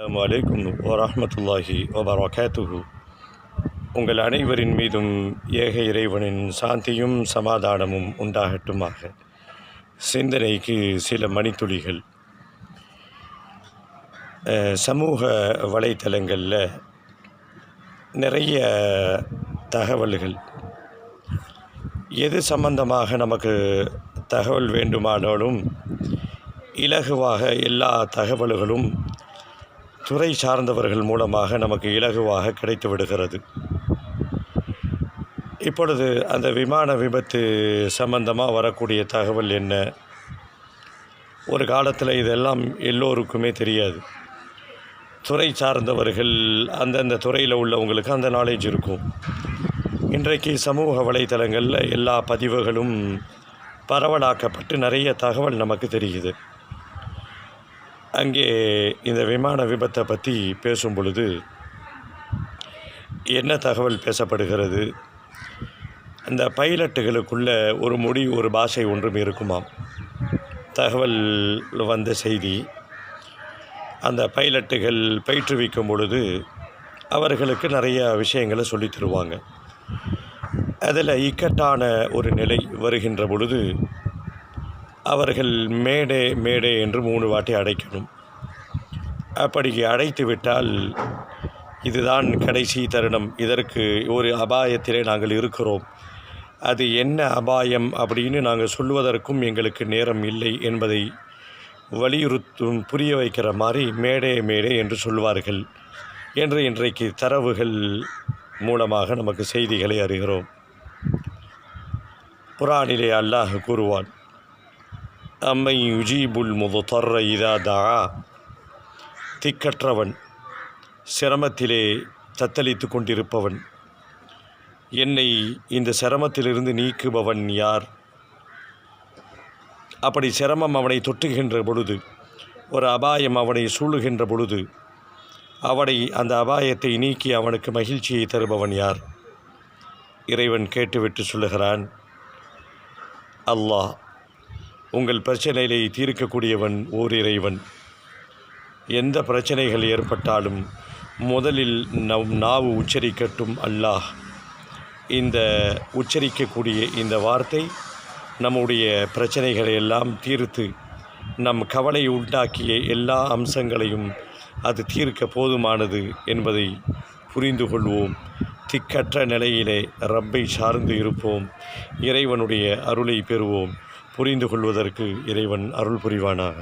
அஸ்ஸலாமு அலைக்கும் வரஹ்மத்துல்லாஹி வபரகாத்துஹு. உங்கள் அனைவரின் மீதும் ஏக இறைவனின் சாந்தியும் சமாதானமும் உண்டாகட்டுமாக. சிந்தனைக்கு சில மணித்துளிகள். சமூக வலைத்தளங்களில் நிறைய தகவல்கள், எது சம்பந்தமாக நமக்கு தகவல் வேண்டுமானாலும் இலகுவாக எல்லா தகவல்களும் துறை சார்ந்தவர்கள் மூலமாக நமக்கு இலகுவாக கிடைத்து விடுகிறது. இப்பொழுது அந்த விமான விபத்து சம்பந்தமாக வரக்கூடிய தகவல் என்ன? ஒரு காலத்தில் இதெல்லாம் எல்லோருக்குமே தெரியாது. துறை சார்ந்தவர்கள், அந்தந்த துறையில் உள்ளவங்களுக்கு அந்த நாலேஜ் இருக்கும். இன்றைக்கு சமூக வலைத்தளங்களில் எல்லா பதிவுகளும் பரவலாக்கப்பட்டு நிறைய தகவல் நமக்கு தெரியுது. அங்கே இந்த விமான விபத்தை பற்றி பேசும் பொழுது என்ன தகவல் பேசப்படுகிறது? அந்த பைலட்டுகளுக்குள்ள ஒரு மொழி, ஒரு பாஷை ஒன்றும் இருக்குமாம். தகவல் வந்த செய்தி, அந்த பைலட்டுகள் பயிற்றுவிக்கும் பொழுது அவர்களுக்கு நிறைய விஷயங்களை சொல்லித் தருவாங்க. அதில் இக்கட்டான ஒரு நிலை வருகின்ற பொழுது அவர்கள் மேடே மேடே என்று 3 வாட்டி அடைக்கணும். அப்படி அடைத்து விட்டால் இதுதான் கடைசி தருணம், இதற்கு ஒரு அபாயத்திலே நாங்கள் இருக்கிறோம், அது என்ன அபாயம் அப்படின்னு நாங்கள் சொல்வதற்கும் எங்களுக்கு நேரம் இல்லை என்பதை வலியுறுத்தும், புரிய வைக்கிற மாதிரி மேடே மேடே என்று சொல்வார்கள் என்று இன்றைக்கு தரவுகள் மூலமாக நமக்கு செய்திகளை அறிகிறோம். குர்ஆனிலே அல்லாஹ் கூறுவான், அம்மை யுஜீபுல் முதுத்தர்ர இதா தஆ. திக்கற்றவன், சிரமத்திலே தத்தளித்து கொண்டிருப்பவன், என்னை இந்த சிரமத்திலிருந்து நீக்குபவன் யார்? அப்படி சிரமம் அவனை தொட்டுகின்ற பொழுது, ஒரு அபாயம் அவனை சூழுகின்ற பொழுது, அவனை அந்த அபாயத்தை நீக்கி அவனுக்கு மகிழ்ச்சியை தருபவன் யார்? இறைவன் கேட்டுவிட்டு சொல்லுகிறான், அல்லாஹ். உங்கள் பிரச்சனைகளை தீர்க்கக்கூடியவன் ஓர் இறைவன். எந்த பிரச்சனைகள் ஏற்பட்டாலும் முதலில் நாவு உச்சரிக்கட்டும் அல்லாஹ். இந்த உச்சரிக்கக்கூடிய இந்த வார்த்தை நம்முடைய பிரச்சனைகளை எல்லாம் தீர்த்து, நம் கவலை உண்டாக்கிய எல்லா அம்சங்களையும் அது தீர்க்க போதுமானது என்பதை புரிந்து கொள்வோம். திக்கற்ற நிலையிலே ரப்பை சார்ந்து இருப்போம். இறைவனுடைய அருளை பெறுவோம். புரிந்து கொள்வதற்கு இறைவன் அருள் புரிவானாக.